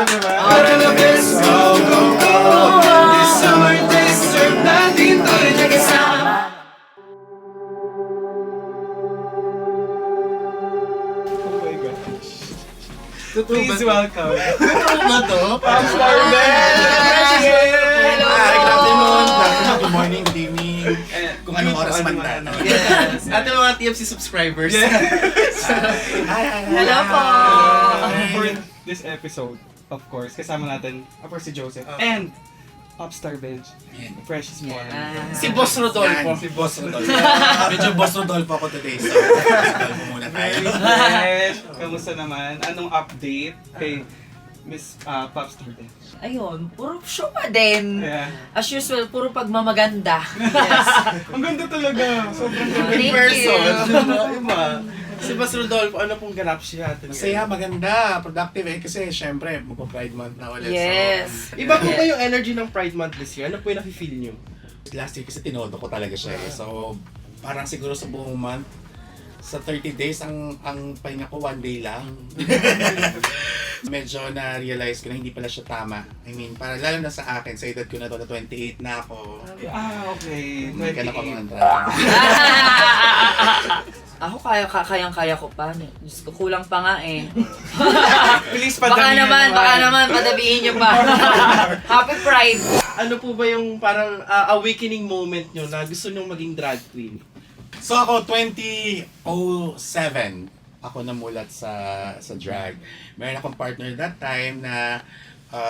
naman. All the best, go, go, go. This summer, deserve natin tayo nagkasama. Oh my gosh. Please welcome. Totoo ba to? Popstar Ben! Hello! Hi, good afternoon. Good morning, good evening. Kung anong oras man na. Yes. At yung mga TFC subscribers. Hello po! For this episode, of course, kasama natin, of course, si Joseph. And Popstar Bench. Precious One. Si Boss Rodolfo. Si Boss Rodolfo. Medyo Boss Rodolfo ako today, so Rodolfo muna tayo. Yes. Kamusta naman? Anong update kay Miss Popstar Bench? Ayun, puro show pa din. Yeah. As usual, puro pagmamaganda. Ang ganda talaga. Sobrang ganda. Thank person. you. Diba? Si Boss Rodolfo, ano pong ganap siya? Masaya, maganda, productive kasi syempre magpo-Pride Month na ulit. Yes. Iba po ba yung energy ng Pride Month this year? Ano po yung nafe-feel nyo? So, last year kasi tinodo ko talaga siya eh. So parang siguro sa buong month, sa 30 days, ang pahinga ko 1 day lang. Medyo na-realize ko na hindi pala siya tama. I mean, para lalo na sa akin, sa edad ko na to, na 28 na ako. Okay. Hindi ka na pa mga Ako kayang-kaya ko pa. Diyos ko, kulang pa nga eh. Please Baka padamihan naman, padabihin niyo pa. Happy Pride! Ano po ba yung parang awakening moment nyo na gusto nyo maging drag queen? So ako, 2007, ako namulat sa drag. Meron akong partner that time na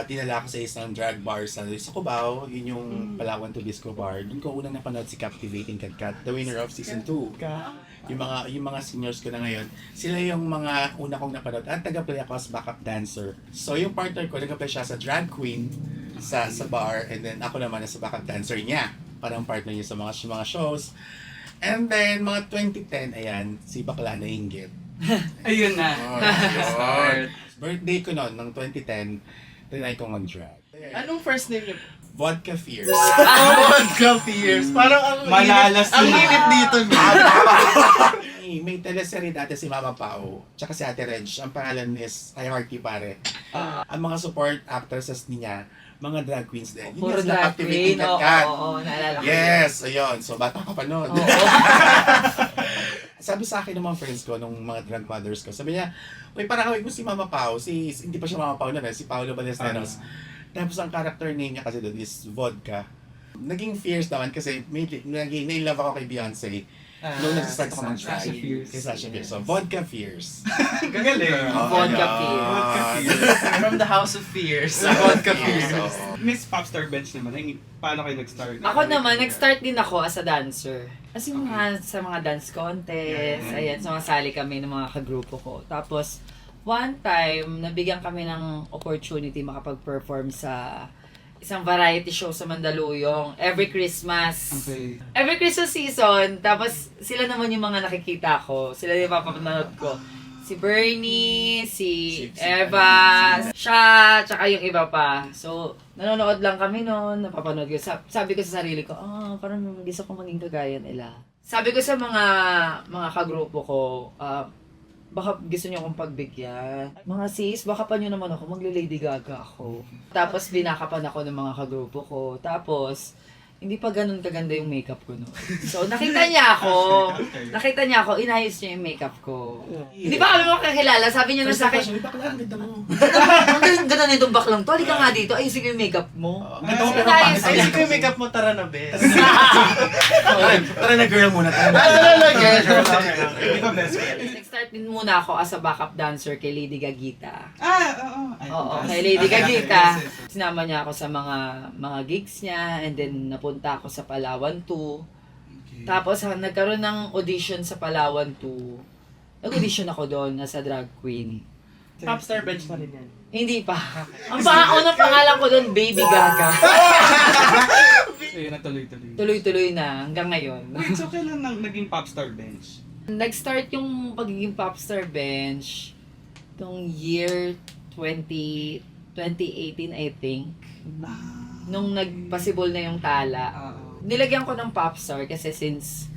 dinala ko sa isang drag bar sa Cubao. Yun yung Palawan to Disco Bar. Doon ko unang napanood si Captivating Kat, the winner of season 2. Yung mga seniors ko na ngayon, sila yung mga una kong napanood at nag-play ako as backup dancer. So yung partner ko, nag-play siya sa drag queen sa bar, and then ako naman as backup dancer niya. Parang partner niya sa mga shows. And then mga 2010, ayan, si Bakla na Inggit. Ayun na. Start. Birthday ko noon, ng 2010, tinry kong mag-drag. Anong first name nyo? Vodka Fierce. Vodka Fierce. Parang ang Malalas ang yun. init dito. May teleserye dati si Mama Pao, tsaka si Ate Reg. Ang pangalan is I Hearty Pare. Ang mga support actresses niya, mga drag queens din. Yun Puro yung drag Captivating queen. Kat. Oo, naalala ko. Yes, ayun. So, bata ka pa noon. Oo. Sabi sa akin ng mga friends ko, nung mga grandmothers ko, sabi niya, uy, parang kawig mo si Mama Pao. Hindi pa siya Mama Pao na, si Paolo Ballesteros. Tapos ang character name niya kasi doon is Vodka. Naging fierce naman kasi na-love ako kay Beyonce. Nung nag-start ako ng Sasha drag. Fierce. Kay Sasha Fierce. So, Vodka Fierce. Gagaling. Vodka ayun. Fierce. Vodka Fierce. From the House of Fears. Vodka Yes, Fierce. oo. Miss Popstar Bench naman, paano kayo nag-start? Ako naman, nag-start din ako as a dancer. Kasi sa mga dance contest, ayan, sumasali kami ng mga kagrupo ko. Tapos, one time, nabigyan kami ng opportunity makapag-perform sa isang variety show sa Mandaluyong every Christmas. Okay. Every Christmas season, tapos sila naman yung mga nakikita ko. Sila yung mapapanood ko. Si Bernie, si Eva, siya, tsaka yung iba pa. So, nanonood lang kami noon, napapanood ko. Sabi ko sa sarili ko, parang gusto ko maging kagaya nila. Sabi ko sa mga kagrupo ko, baka gusto niyo akong pagbigyan. Mga sis, baka pa niyo naman ako, magli-Lady Gaga ako. Tapos binakapan ako ng mga kagrupo ko. Tapos, hindi pa ganun kaganda yung makeup ko no. So, nakita niya ako, inayos niya yung makeup ko. Hindi pa kami makakilala, sabi niya na sa akin, Sabi, bakla, ang ganda mo. ang ganda na itong baklang to, halika nga dito, ayusin ko yung makeup mo. Ganda mo pero Inayos pangit. Ay, niya. si yung makeup mo, tara na, bes. Tara na girl muna. Tara na. Hindi pa best friend. Nag-start din muna ako as a backup dancer kay Lady Gagita. Oo. Oo, kay Lady Gagita. Sinama niya ako sa mga gigs niya, and then napunta ako sa Palawan 2. Tapos nagkaroon ng audition sa Palawan 2. Nag-audition ako doon as a drag queen. Popstar Bench pa rin yan. Hindi pa. Ang unang pangalan ko doon, Baby Gaga. Ayun na tuloy-tuloy. Tuloy-tuloy na hanggang ngayon. Wait, so kailan naging Popstar Bench? Nag-start yung pagiging Popstar Bench nung year 2018, I think. Nung nagpasibol na yung tala. Nilagyan ko ng Popstar kasi since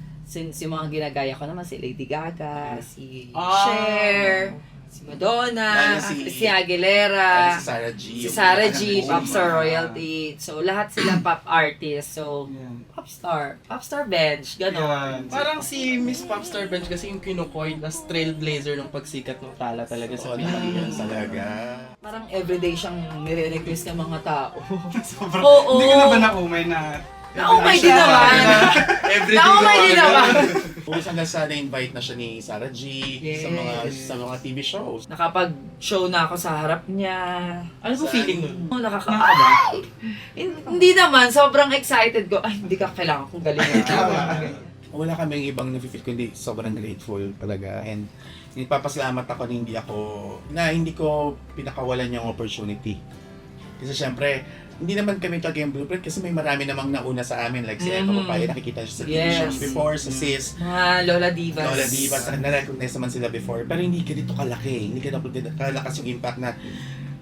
yung mga ginagaya ko naman si Lady Gaga, si Cher, si Madonna, Lalo si- Christina Aguilera, Si Sarah G. si Sarah G, yung- Popstar Royalty. So, lahat sila pop artists. So, Yan. Popstar bench, gano'n. Yan. Parang si Miss Popstar Bench kasi yung kinukoy na trailblazer ng pagsikat ng Tala talaga So, sa nakakailan talaga. Parang everyday siyang nire-request ng mga tao. Sobrang, Oo. Hindi ka na ba naumay na? Naumay din naman. Everyday Naumay din naman. Kung saan na-invite na siya ni Sarah G sa mga TV shows. Nakapag-show na ako sa harap niya. Ano po feeling nun? Ay! Hindi naman, sobrang excited ko. Ay, hindi ka kailangan kong galingan. Wala kaming ibang nafe-feel kundi sobrang grateful talaga. And nagpapasalamat ako na hindi ko pinakawalan yung opportunity. Kasi syempre, hindi naman kami talaga yung blueprint kasi may marami namang nauna sa amin. Like si Eva Papaya, nakikita siya sa TV shows before, sa Sis, Mga Lola Divas. Lola Divas, na-recognize naman sila before. Pero hindi ganito kalaki, hindi ganito kalakas yung impact na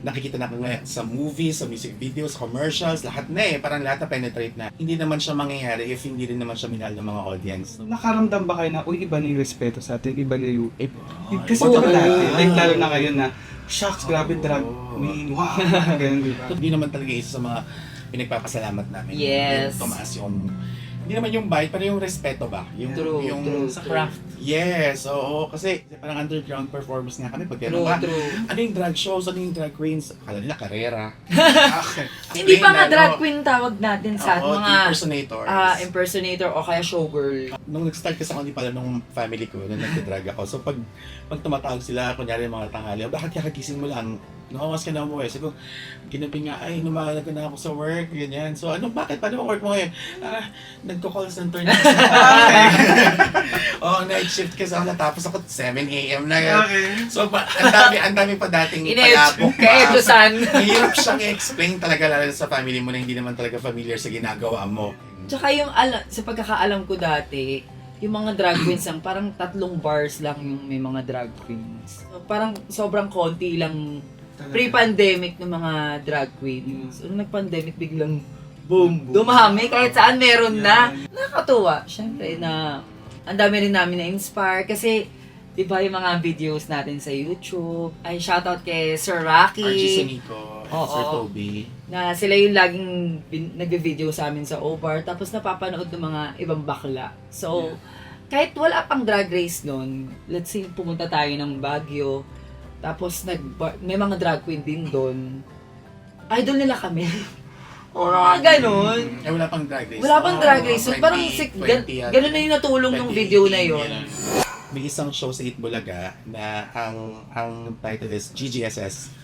nakikita na ngayon sa movies, sa music videos, commercials, lahat na parang lahat na penetrate na. Hindi naman siya mangyayari if hindi rin naman siya minahal ng mga audience. Nakaramdam ba kayo na, uy, iba na yung respeto sa atin, iba na yung... Kasi Oo. diba dati, like lalo na ngayon na, shucks, grabe drag queen, wow, ganyan, diba? Hindi naman talaga isa sa mga pinagpapasalamat namin. Yes. Yung tumaas yung, hindi naman yung bite, pero yung respeto ba? Yung, True, yung, true. Sa craft. Yes, oo. Kasi parang underground performance nga kami. Pag True, tinanong ka, true. ano yung drag shows, ano yung drag queens? Akala nila karera. Hindi pa nga Lalo, drag queen tawag natin sa oo, mga impersonators. impersonator o kaya showgirl. Nung nag-start kasi ako, hindi pala nung family ko, nung nag-drag ako. So pag tumatawag sila, kunyari mga tanghali, bakit kakagising mo lang? Nakawas ka na mo Sabi ko, kinapin nga, ay, lumalag na ako sa work, ganyan. So bakit? Paano mo work mo ngayon? Nagko-call center na kasi. Night shift kasi ako natapos ako 7 a.m. na yan. Okay. So ang dami pa dating palabok pa. Kaedusan. Mahirap siyang i-explain talaga lalo sa family mo na hindi naman talaga familiar sa ginagawa mo. Tsaka yung sa pagkakaalam ko dati, yung mga drag queens ang parang 3 bars lang yung may mga drag queens. So, parang sobrang konti lang pre-pandemic ng mga drag queens. So, nung nag-pandemic biglang boom, dumami kahit saan meron na. Nakakatuwa, syempre na ang dami rin namin na-inspire kasi di ba yung mga videos natin sa YouTube, ay shoutout kay Sir RG Rocky, Sonico, Oo. Sir Toby. na sila yung laging nagbe-video sa amin sa OBAR, tapos napapanood ng mga ibang bakla. So, kahit wala pang drag race noon, let's say pumunta tayo ng Baguio, tapos may mga drag queen din doon, idol nila kami. O mga ganun. Wala pang drag race. Wala pang drag race. So, 20, parang 20 ganun na yung natulong ng video na yon. May isang show sa Itbulaga na ang title is GGSS.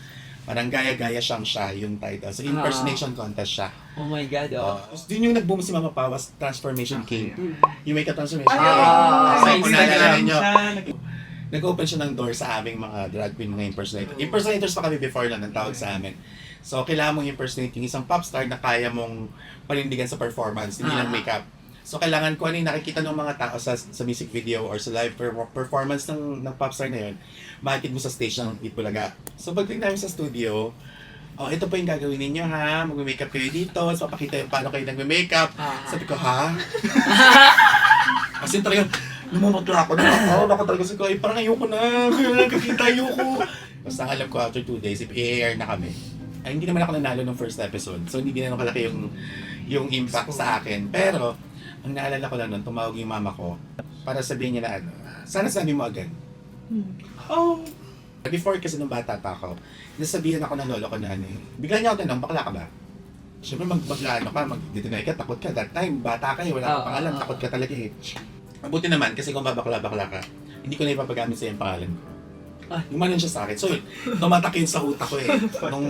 Parang gaya-gaya siyang siya yung title. So impersonation contest siya. Oh my God, oh. Din yung nag-boom si Mama Pawas, Transformation King. Yung makeup transformation Ay, King. Ah. Sa Instagram siya. Nag-open siya ng door sa aming mga drag queen na impersonator. Impersonators pa kami before lang ang tawag sa amin. So, kailangan mong impersonate yung isang pop star na kaya mong panindigan sa performance, hindi lang makeup. So, kailangan ko ano yung nakikita ng mga tao sa music video or sa live performance ng pop star na yun, makikita mo sa stage ng Itbulaga. So, pagdating namin sa studio, ito po yung gagawin ninyo ha, mag-makeup kayo dito, so papakita yung paano kayo nag-makeup. Sabi ko, ha? Kasi talagang, lumamot na ako, talaga sa ko, parang ayoko na, kakita ayoko. Basta alam ko after 2 days, if i-air na kami, ay hindi naman ako nanalo ng first episode, so hindi ganun kalaki yung impact sa akin. Pero, ang naalala ko lang nun, tumawag yung mama ko para sabihin niya na ano, sana sabi mo agad. Before kasi nung bata pa ako, nasabihan ako ng lolo ko na ano bigla niya ako tanong, bakla ka ba? Siyempre mag-deny ka, takot ka. That time, bata ka wala kang pangalan, takot ka talaga Mabuti naman, kasi kung babakla-bakla ka, hindi ko na ipapagamit sa yung pangalan ko. Gumanon siya sa akin. So, tumatak yun sa utak ko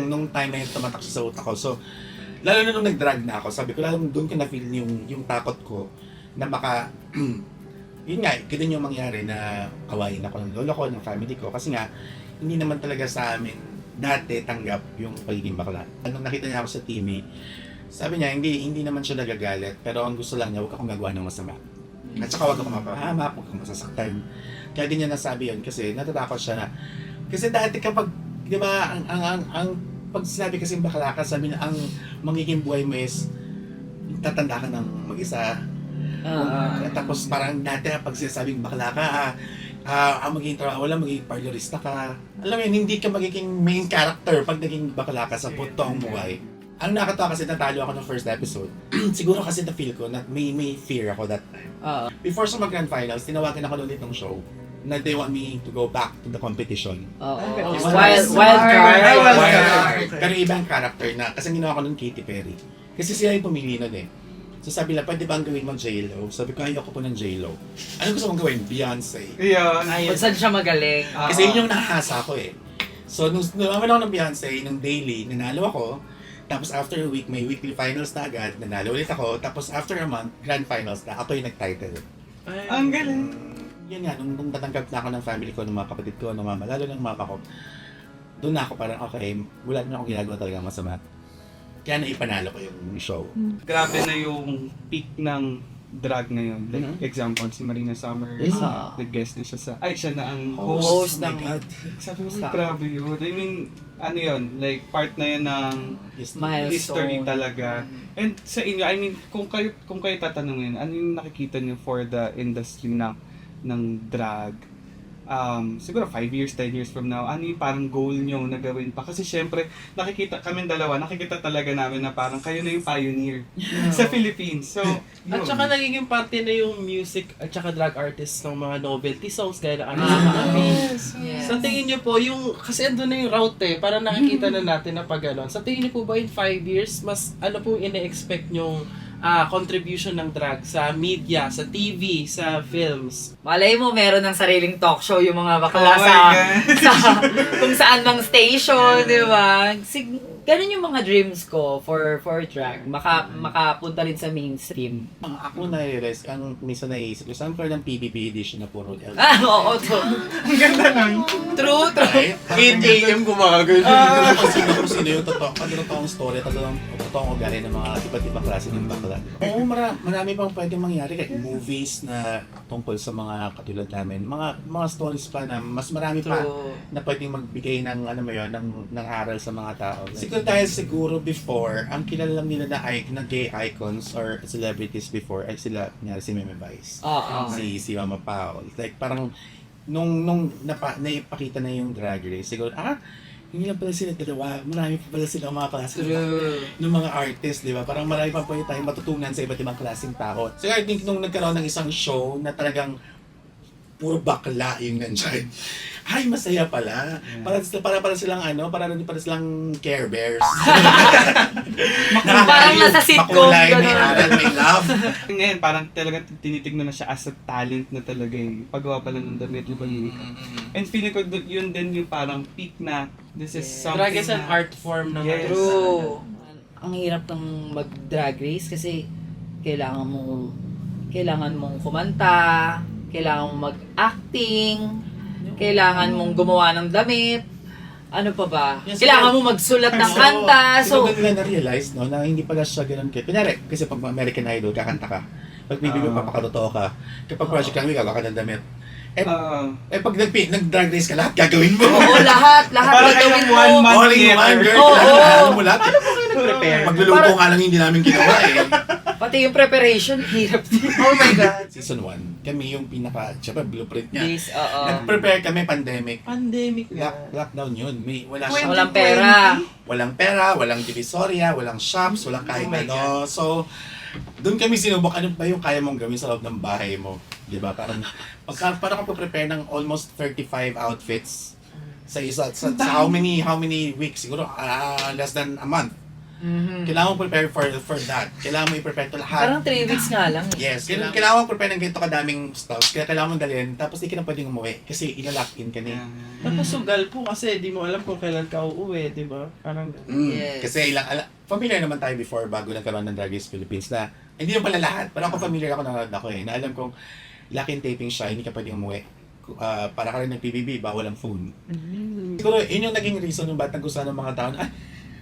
Nung time na yun, tumatak siya sa utak ko. So, lalo na nung nag-drag na ako, sabi ko, lalo doon ko na-feel yung takot ko na yun nga, ganun yung mangyari na kawain ako ng lolo ko, ng family ko. Kasi nga, hindi naman talaga sa amin dati tanggap yung pagiging bakla. Nung nakita niya ako sa TV, sabi niya, hindi naman siya nagagalit, pero ang gusto lang niya, huwag akong gagawa ng masama. At saka huwag akong mapahamak, huwag akong masasaktan. Kaya din niya nasabi yun kasi natatakot siya na. Kasi dati kapag, di ba, ang pag sinabi kasing bakla ka, sabi na ang magiging buhay mo is tatanda ka ng mag-isa. Tapos parang dati pag sinasabing bakla ka, magiging parlorista ka. Alam mo yun, hindi ka magiging main character pag naging bakla ka sa totoong buhay. Ang nakatawa kasi natalo ako ng first episode. Siguro kasi na-feel ko na may fear ako that time. Before sa mag-grand finals, tinawagan ako ulit ng show na they want me to go back to the competition. Wild Wild card. card. Pero ibang character na, kasi ginawa ko nun Katy Perry. Kasi sila yung pumili nun eh. So sabi nila, pwede bang gawin mo J-Lo? Sabi ko, ayoko po ng J-Lo. Ano gusto mong gawin? Beyonce. Yun. Kung saan siya magaling. Kasi yun yung nahasa ko eh. So nung naman ako ng Beyonce, nung daily, nanalo ako. Tapos after a week, may weekly finals na agad, nanalo ulit ako. Tapos after a month, grand finals na, ako yung nag-title. Ang galing. Yun nga, nung natanggap na ako ng family ko, ng mga kapatid ko, ng mama, lalo ng mama ko, doon na ako parang, okay, wala na akong ginagawa talaga masama. Kaya naipanalo ko yung show. Grabe na yung peak ng drag ngayon. Like, example, si Marina Summer, nag-guest na siya sa, siya na ang host. Host ng Sabi ko, grabe yun. I mean, ano yun, like, part na yun ng milestone. history talaga. And sa inyo, I mean, kung kayo tatanungin, ano yung nakikita niyo for the industry ng drag? Siguro 5 years, 10 years from now, ano yung parang goal nyo na gawin pa? Kasi syempre, nakikita talaga namin na parang kayo na yung pioneer sa Philippines. So, At yun. saka nagiging parte na yung music at saka drag artists ng mga novelty songs gaya ng Yes. Sa tingin niyo po, kasi andun na yung route eh, para nakikita na natin na pag ganon. Sa tingin niyo po ba in 5 years, mas ano po ine-expect nyong contribution ng drag sa media, sa TV, sa films? Malay mo, meron ng sariling talk show yung mga bakla Oh my sa God. kung saan mang station, di ba? Ganun yung mga dreams ko for drag. Makapunta rin sa mainstream. Ako na-realize, minsan naisip ko, saan ko ng PBB edition na puro LGBT? Oo, Ang ganda nun. True. 8 a.m. gumagano. Kung sino yung totoong story, totoong ugali ng mga iba't ibang klase ng bakla. Oo, marami pang pwedeng mangyari. Like movies na tungkol sa mga katulad namin. Mga stories pa na mas marami pa na pwedeng magbigay ng, ng aral sa mga tao. Siguro before, ang kilala lang nila na gay icons or celebrities before ay sila, si Meme Vice. Si Mama Pao. Like parang, nung naipakita na yung Drag Race, siguro, hindi lang pala sila dalawa, marami pa pala sila mga klase ng mga artists, di ba? Parang marami pa pala tayong matutunan sa iba't ibang klaseng tao. So I think nung nagkaroon ng isang show na talagang puro bakla yung nandyan, masaya pala. Para silang para silang Care Bears. Parang nasa sitcom, Makulay, may gano'n. aral, may love. Ngayon, parang talagang tinitignan na siya as a talent na talaga yung paggawa pala ng damit, yung pag-makeup. And feeling ko yun din yung parang peak na this is something Drag is an na- art form na Yes. True. Ang hirap ng mag-drag race kasi kailangan mong kumanta, kailangan mong mag-acting, kailangan mong gumawa ng damit, ano pa ba? Yes, Kailangan mong magsulat ng kanta. So, Siguro nila na-realize, no, na hindi pala siya ganun kaya. Kunyari, kasi pag American Idol, kakanta ka. Pag BBB, papakatotoo ka. Kapag Project Runway, gagawa ka ng damit. Pag nag-drag race ka, lahat gagawin mo. oo, lahat Parang gagawin kayong one mo. man All in one, girl. Oo. Alam mo lahat. prepare. Magluluto nga lang hindi namin ginawa eh. Pati yung preparation, hirap din. Oh my God. Season 1, kami yung syempre blueprint niya. Yes, oo. Nag-prepare kami pandemic. Pandemic na. Lockdown yun. Walang pera. Walang pera, walang divisoria, walang shops, walang kahit Oh my ano. So, doon kami sinubok, ano ba yung kaya mong gawin sa loob ng bahay mo? Di ba? Parang ako prepare ng almost 35 outfits sa how many weeks? Siguro less than a month. Kailangan mo prepare for that. Kailangan mo i-prepare to lahat. Parang 3 weeks nga lang. Yes, kailangan mo prepare ng ganito kadaming stuff. Kaya kailangan mo dalhin, tapos di ka na pwedeng umuwi. Kasi ina-lock in ka na. Tapos sugal po kasi di mo alam kung kailan ka uuwi, di ba? Parang Yes. Kasi familiar naman tayo before bago nagkaroon ng Drag Race Philippines na hindi naman pala lahat. Pero ako familiar ako na alam kong lock-in taping siya, hindi ka pwedeng umuwi. Para ka rin ng PBB, bawal ang phone. Siguro, yun yung naging reason yung ba't nagustuhan ng mga tao na,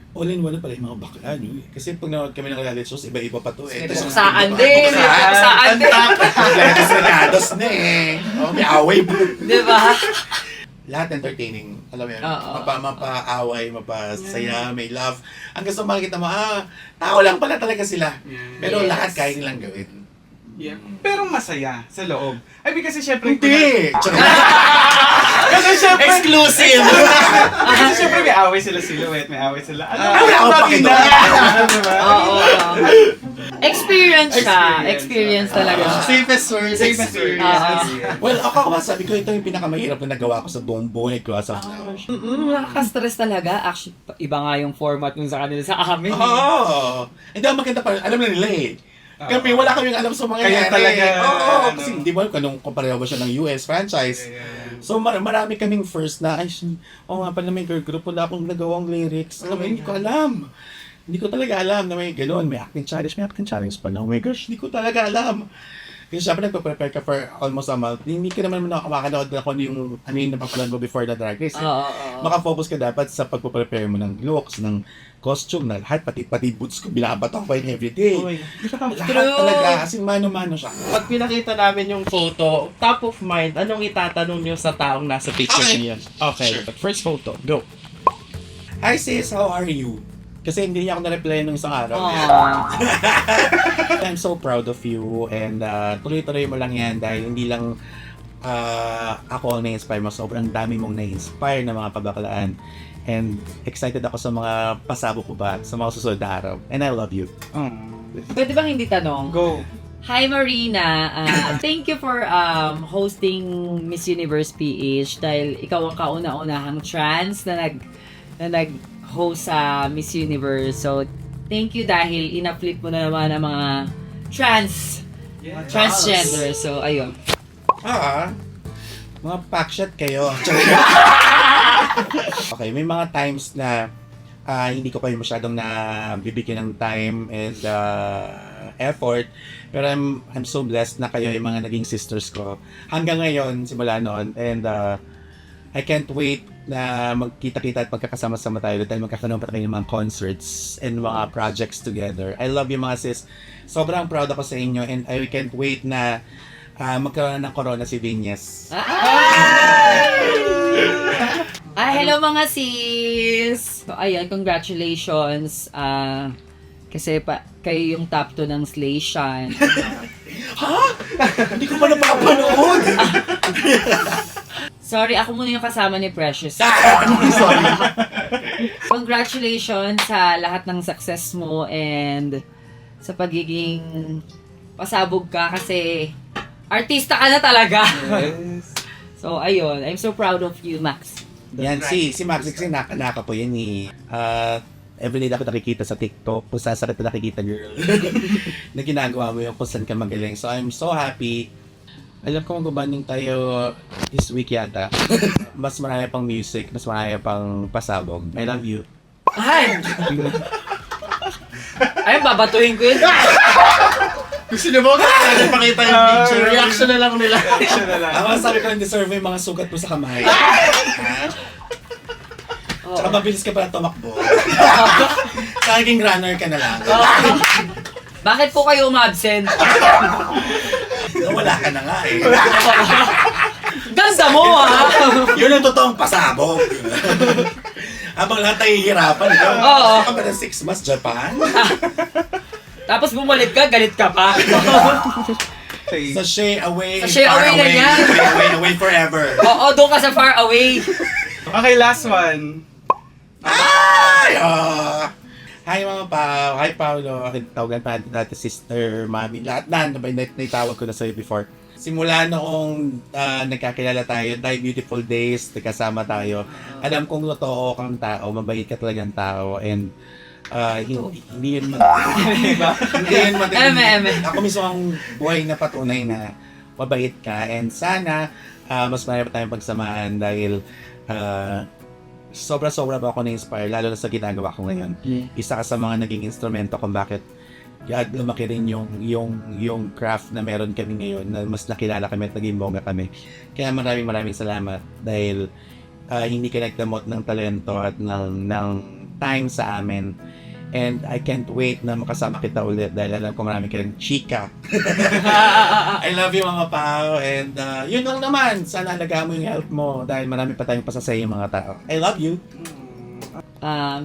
all-in-one na pala yung mga bakla nyo eh. Kasi pag nanood kami ng reality shows, iba-iba pa to eh. May puksaan din. May puksaan din. Kompletos regados na eh. May away pa. Di ba? Lahat entertaining. Alam mo yun? Oo. Mapa-away, mapasaya, may love. Ang gusto makikita mo, tao lang pala talaga sila. Pero Yes. lahat kaya nilang gawin. Yeah. Pero masaya sa loob. I mean, kasi syempre... Hindi! Kasi syempre... Exclusive! Kasi syempre may away sila silhouette, may away sila... Ano wala akong bakit na? Diba? Oo. Experience siya. Experience. Experience talaga siya. Safest word. Safest word. Ah. Well, ako sabi ko, ito yung pinakamahirap na nagawa ko sa buong buhay ko as of now. Nakaka-stress talaga. Actually, iba nga yung format nun sa kanila sa amin. Oo! Hindi ako maganda pa. Alam na nila eh. Kami, wala kaming alam sa mga Kaya talaga, Oo, ano. kasi hindi mo alam kung pareho ba siya ng US franchise. So, marami kaming first na, nga pala may girl group, wala akong nagawang lyrics. Alam mo, hindi ko alam. Hindi ko talaga alam na may gano'n. May acting challenge pala. Oh my gosh, hindi ko talaga alam. Kasi syempre nagpa-prepare ka for almost a month. Hindi ka naman makakanood na kung yung napapanood mo before the Drag Race. Makafocus ka dapat sa pagpa-prepare mo ng looks, ng costume, na lahat, pati boots ko, binabato ko yun everyday. Lahat talaga, as in mano-mano siya. Pag pinakita namin yung photo, top of mind, anong itatanong nyo sa taong nasa picture Okay. niya? Okay. First photo, go. Hi sis, how are you? Kasi hindi niya ako na-reply nung isang araw. I'm so proud of you and tuloy-tuloy mo lang yan dahil hindi lang ako ang na-inspire mo. Sobrang dami mong na-inspire na mga pabaklaan. And excited ako sa mga pasabog ko ba sa mga susunod na araw. And I love you. Pwede bang hindi tanong? Go. Hi Marina, thank you for hosting Miss Universe PH dahil ikaw ang kauna-unahang trans na nag-host sa Miss Universe. So, thank you dahil ina-flip mo na naman ang mga transgender. So, ayun. Mga packshot kayo. Okay, may mga times na hindi ko kayo masyadong bibigyan ng time and effort. Pero I'm so blessed na kayo yung mga naging sisters ko. Hanggang ngayon, simula noon. And I can't wait na magkita-kita at magkakasama-sama tayo dahil magkakaroon pa tayo ng mga concerts and mga projects together. I love you mga sis. Sobrang proud ako sa inyo and I can't wait na magkaroon ng corona si Vinyes. Hello mga sis! So, ayun, congratulations. Kasi kayo yung top 2 ng Slaytion. Hindi ko pa napapanood! Sorry, ako muna yung kasama ni Precious. Sorry. Congratulations sa lahat ng success mo and sa pagiging pasabog ka kasi artista ka na talaga. Yes. So, ayun. I'm so proud of you, Max. Yan, si Max kasi naka po yan eh. Everyday dapat nakikita sa TikTok kung saan ka nakikita, girl. Na ginagawa mo yung kung saan ka magaling. So, I'm so happy. Alam ko magbabanding tayo this week yata. Mas marami pang music, mas marami pang pasabog. I love you. Ay! Ayun, babatuhin ko yun. Gusto niyo ba natin pakita yung picture? Reaction na lang nila. Action na lang. Ako sabi ko lang deserve mo yung mga sugat mo sa kamay. Tsaka mabilis ka pala tumakbo. Saging runner ka na lang. Bakit po kayo umabsent? Wala ka na nga eh. Ganda mo, ha? Yun ang totoong pasabog. Habang lahat nahihirapan, Oo. ka ba ng 6 months Japan? Tapos bumalik ka, galit ka pa. Sa Shea Away, Sa Shea far Away na yan. away forever. Oo, doon ka sa far away. Okay, last one. Ay! Hi mga Pao, hi Paolo, tawagan pa natin sister, mami, lahat na naitawag ko na sa'yo before. Simula noong nagkakilala tayo, Thai Beautiful Days, nagkasama tayo. Alam kong totoo kang tao, mabait ka talagang tao, and hindi yun Eme. Ako mismo ang buhay na patunay na mabait ka, and sana mas marami pa tayong pagsamaan dahil sobra-sobra ba ako na-inspire, lalo na sa ginagawa ko ngayon. Isa ka sa mga naging instrumento kung bakit lumaki rin yung craft na meron kami ngayon, na mas nakilala kami at naging bongga kami. Kaya maraming salamat dahil hindi ka nagdamot ng talento at ng time sa amin. And I can't wait na makasama kita ulit dahil alam ko marami ka rin chika. I love you mga Pao, and yun lang naman, sana alagaan mo yung health mo dahil marami pa tayong pasasaya yung mga tao. I love you.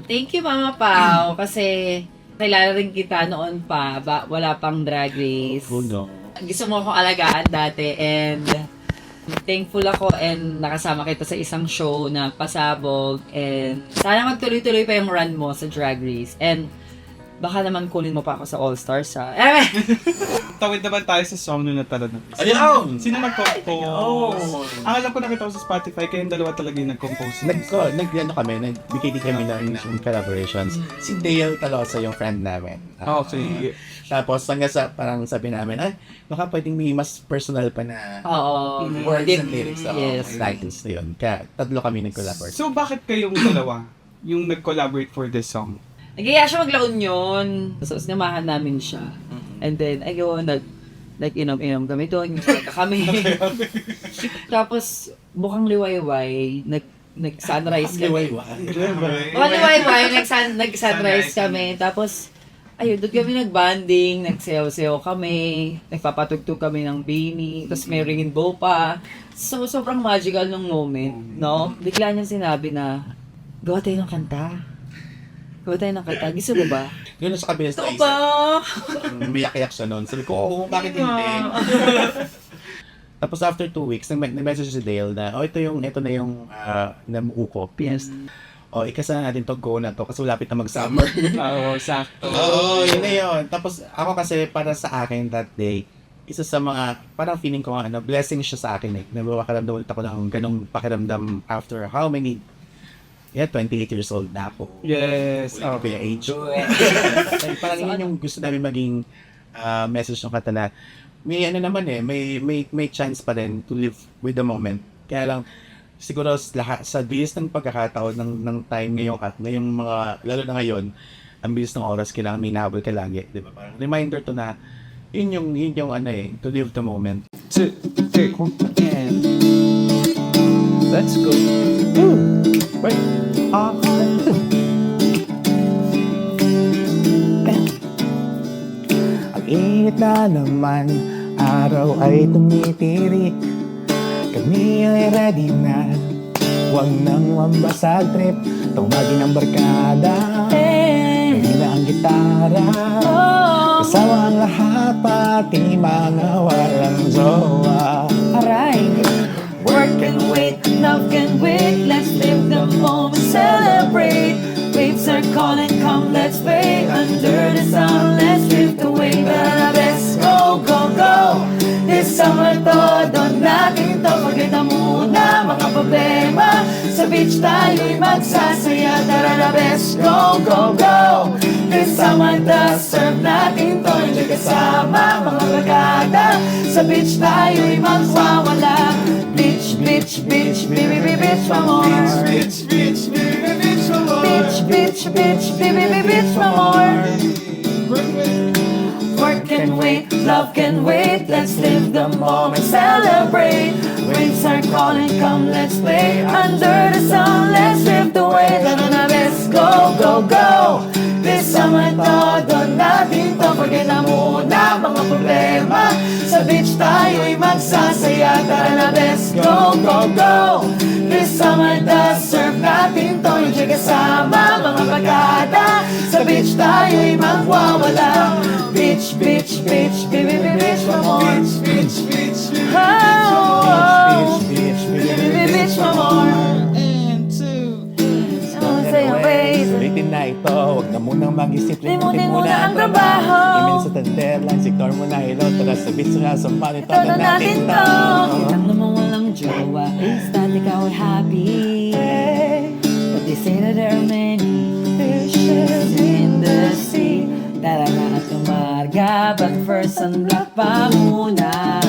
Thank you, Mama Pao, kasi kilala rin kita noon pa, wala pang Drag Race. Oh no. Gusto mo akong alagaan dati and thankful ako and nakasama kita sa isang show na pasabog and sana magtuloy-tuloy pa yung run mo sa Drag Race and baka naman kunin mo pa ako sa All Stars ha. Tawid naman tayo sa song na natalo na. Ayun! Sino nag-compose? Ang alam ko nakita ko sa Spotify, kayong dalawa talaga yung nag-compose. Nagbigay din kami ng collaborations. Si Dale Talosa yung friend namin. Okay. Tapos hanggang sa parang sabi namin, ay, baka pwedeng may mas personal pa na Oo. words and lyrics. Yes. Titles na yun. Kaya tatlo kami nag-collaborate. So bakit kayong dalawa yung nag-collaborate for this song? Nagaya siya maglaon yun. So, sinamahan namin siya. And then, ayun, nag-inom-inom kami doon. Kami. Tapos, bukang liwayway, nag-sunrise kami. Bukang liwayway, nag-sunrise kami. Tapos, ayun, doon kami nag-banding, nagsayaw-sayaw kami, nagpapatugtog kami ng bini, tapos may rainbow pa. So, sobrang magical nung moment, no? Bigla niya sinabi na, gawa tayo ng kanta. Gawa tayo ng kanta. Gusto mo ba? Yun sa kabilas na Ito ba? Umiyak-iyak siya noon. Sabi ko, oo, bakit hindi? Tapos after 2 weeks, nag-message si Dale na, ito na yung namuo ko. PS. Ikasa natin to, go na to, kasi lapit na mag-summer. Oo, sakto. Oo, yun na yun. Tapos ako kasi, para sa akin that day, isa sa mga, parang feeling ko blessing siya sa akin eh. Nabawakaramdam ulit ako ng ganong pakiramdam after how many 28 years old na ako. Yes. Okay. Kuya age. Parang yun yung gusto namin maging message ng kanta na may naman may chance pa rin to live with the moment. Kaya lang, siguro sa bilis ng pagkakataon ng time ngayong mga, lalo na ngayon, ang bilis ng oras, kailangan may nahabol ka lagi. Di ba? Parang reminder to na, yun yung to live the moment. 2, 3, and let's go. Wait. Ang init na naman, araw ay tumitirik. Kami ay ready na, huwag nang mambasag trip. Tumagin ang barkada, ready na ang gitara. Kasama ang lahat, pati mga walang jowa. Aray! Work and wait, love can wait. Let's live the moment, celebrate. Waves are calling, come let's play. Under the sun, let's drift away. Tara, let's go, go, go. This summer todo natin to. Forget na muna mga problema. Sa beach tayo'y magsasaya. Tara na, let's go, go, go. This summer deserve natin to. Enjoy kasama mga barkada. Sa beach tayo'y magwawala. Beach, beach, beach, baby, baby, beach for more. Bitch, bitch, baby, bitch, for more. Beach, beach, beach, baby, baby, beach for more. Work can wait, love can wait. Let's live the moment, celebrate. Waves are calling, come let's play. Under the sun, let's drift away. Tara na, let's go, go, go. This summer todo natin to. Forget na muna mga problema. Sa beach tayo'y magsasaya. Tara na, let's go, go, go. This summer deserve natin to. Enjoy kasama mga barkada. Sa beach tayo'y magwawala. Beach, beach, beach, baby, baby, beach for more. Bitch, bitch, bitch, Oh, oh, bitch, baby, bitch, baby, beach for more. And 2. Don't say away. Sulitin na ito, huwag na munang mag-isip. Limutin mo na ang trabaho. Email sa tenderlines, ignore mo na ilo. Tara sa beach na sa monitor Todo na natin natin to. Alam naman walang jowa. Instead, ikaw ay happy. But they say that there are many fishes in the sea. Tara na at umarga, but first sunblock pa muna.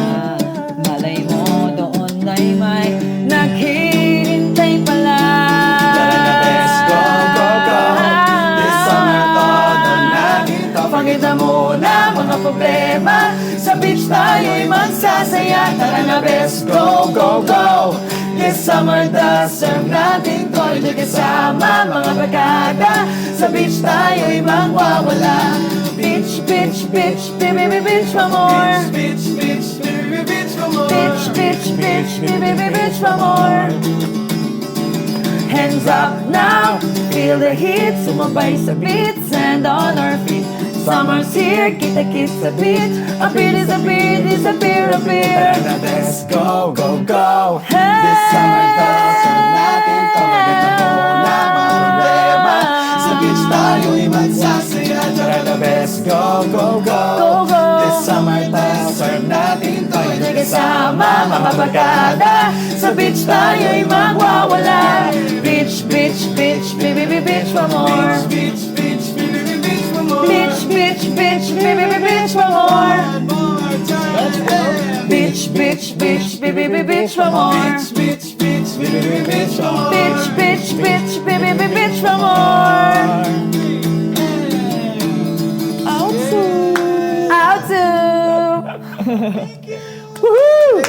Malay mo doon ay may naghihintay pala. Tara na, let's go, go, go. This summer todo natin to. Forget na muna mga problema. Sa beach tayo'y magsasaya. Tara na, let's go, go, go. This summer deserve natin to. Enjoy kasama mga barkada. Sa beach tayo'y magwawala. Beach, beach, beach, baby, baby, beach for more. Bitch, bitch, baby, bitch, for more. Beach, beach, beach, baby, baby, beach for more. Hands up now, feel the heat. Sumabay sa beats and on our feet. Summer's here, kita-kit sa beach. Appear, disappear, disappear, appear. Tara na, let's go, go, go. Hey! This summer daw, sarap natin to. Maganda mo na mga problema. Sa beach tayo'y magsasaya. Tara na, let's go, go, go. Go, go. This summer daw, sarap natin to. Kasama mga barkada. Sa beach tayo'y magwawala. Beach, beach, beach, baby, beach for more. Beach, beach, beach, beach, beach, for more. Beach, beach, beach, baby, beach for more. One more time. Beach, beach, beach, baby, beach for more. Beach, beach, beach, beach, beach, for more. Beach, beach, beach, baby, beach for more. Out to. Out to. Woohoo!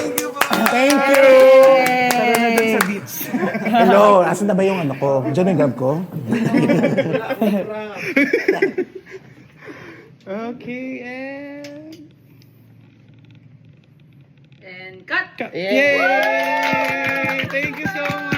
Thank you! Yay! Sa beach. Hello, asan na ba yung ano ko? Diyan yung grab ko? Okay, And cut! Yay! Thank you so much!